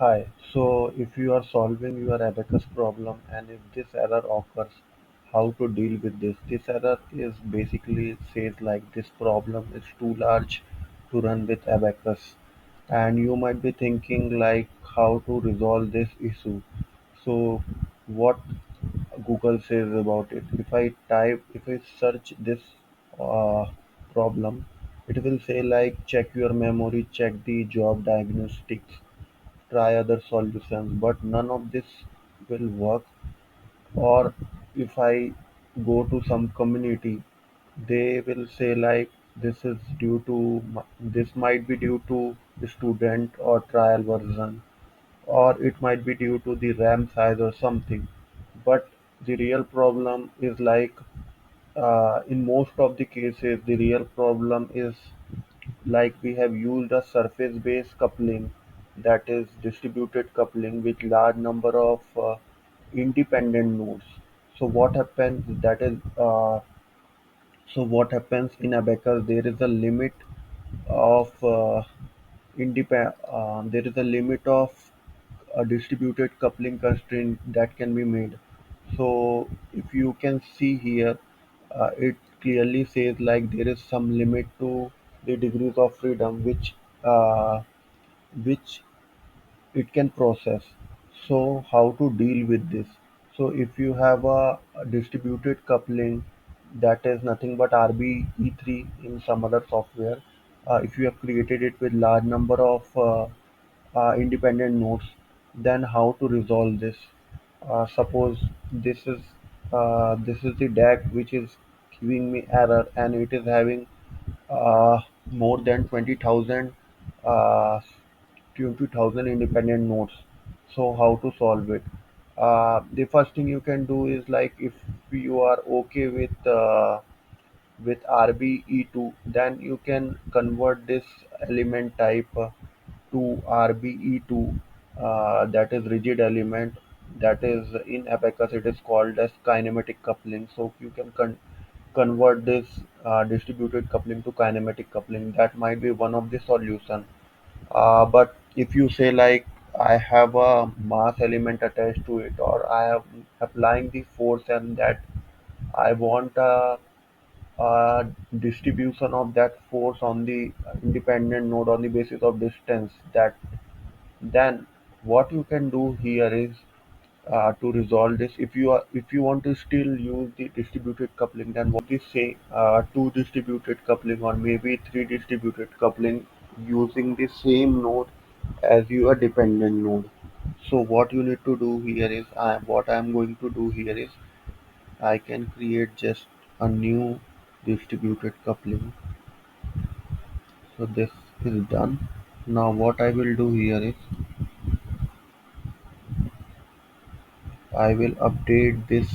Hi. So if you are solving your Abacus problem and if this error occurs, how to deal with this? This error is basically says like this problem is too large to run with Abacus. And you might be thinking like how to resolve this issue. So what Google says about it. If I search this uh, problem, it will say like check your memory, check the job diagnostics, try other solutions, but none of this will work. Or if I go to some community, they will say like this might be due to student or trial version, or it might be due to the RAM size or something. But the real problem is like in most of the cases, the real problem is like we have used a surface-based coupling, that is distributed coupling with large number of independent nodes. So what happens that is so what happens in Abacus, there is a limit of there is a limit of a distributed coupling constraint that can be made. So if you can see here, it clearly says like there is some limit to the degrees of freedom which it can process. So how to deal with this? So if you have a distributed coupling, that is nothing but RBE3 in some other software, if you have created it with large number of independent nodes, then how to resolve this? Suppose this is the DAC which is giving me error and it is having uh, more than 20,000 independent nodes. So how to solve it? The first thing you can do is like if you are okay with RBE2, then you can convert this element type to RBE2, that is rigid element, that is in Abacus it is called as kinematic coupling. So you can convert this distributed coupling to kinematic coupling. That might be one of the solution. But if you say like I have a mass element attached to it, or I am applying the force and that I want a distribution of that force on the independent node on the basis of distance, that then what you can do here is to resolve this. If you want to still use the distributed coupling, then what is say two distributed coupling or maybe three distributed coupling using the same node as your dependent node. So what you need to do here is what I am going to do here is I can create just a new distributed coupling. So this is done. Now what I will do here is I will update this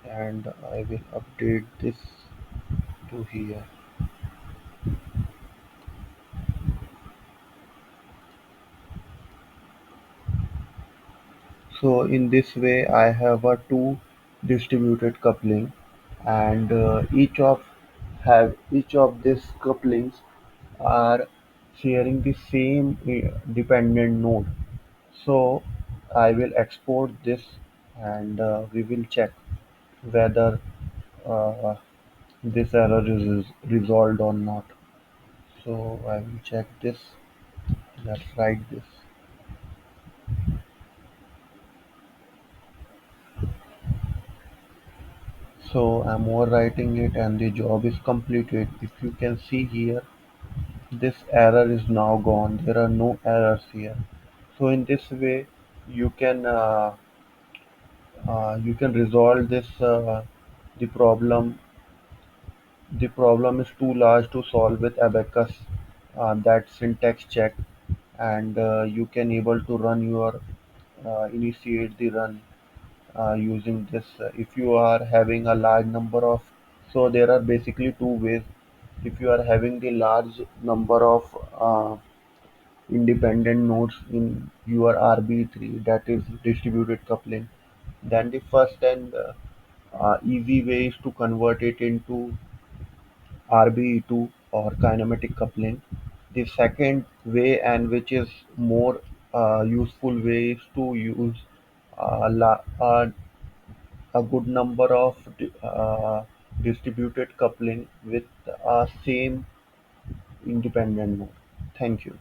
and I will update this to here. So in this way I have a two distributed coupling, and each of these couplings are sharing the same dependent node. So I will export this and we will check whether uh, this error is resolved or not. So I will check this. Let's write this. So I'm overwriting it and the job is completed. If you can see here, this error is now gone. There are no errors here. So in this way, you can you can resolve this the problem. The problem is too large to solve with Abacus. That syntax check, and you can able to run your initiate the run using this. If you are having a large number of, so there are basically two ways. If you are having the large number of independent nodes in your RB3, that is distributed coupling, then the first and Easy way is to convert it into RBE2 or kinematic coupling. The second way, and which is more useful way, is to use a good number of distributed coupling with a same independent node. Thank you.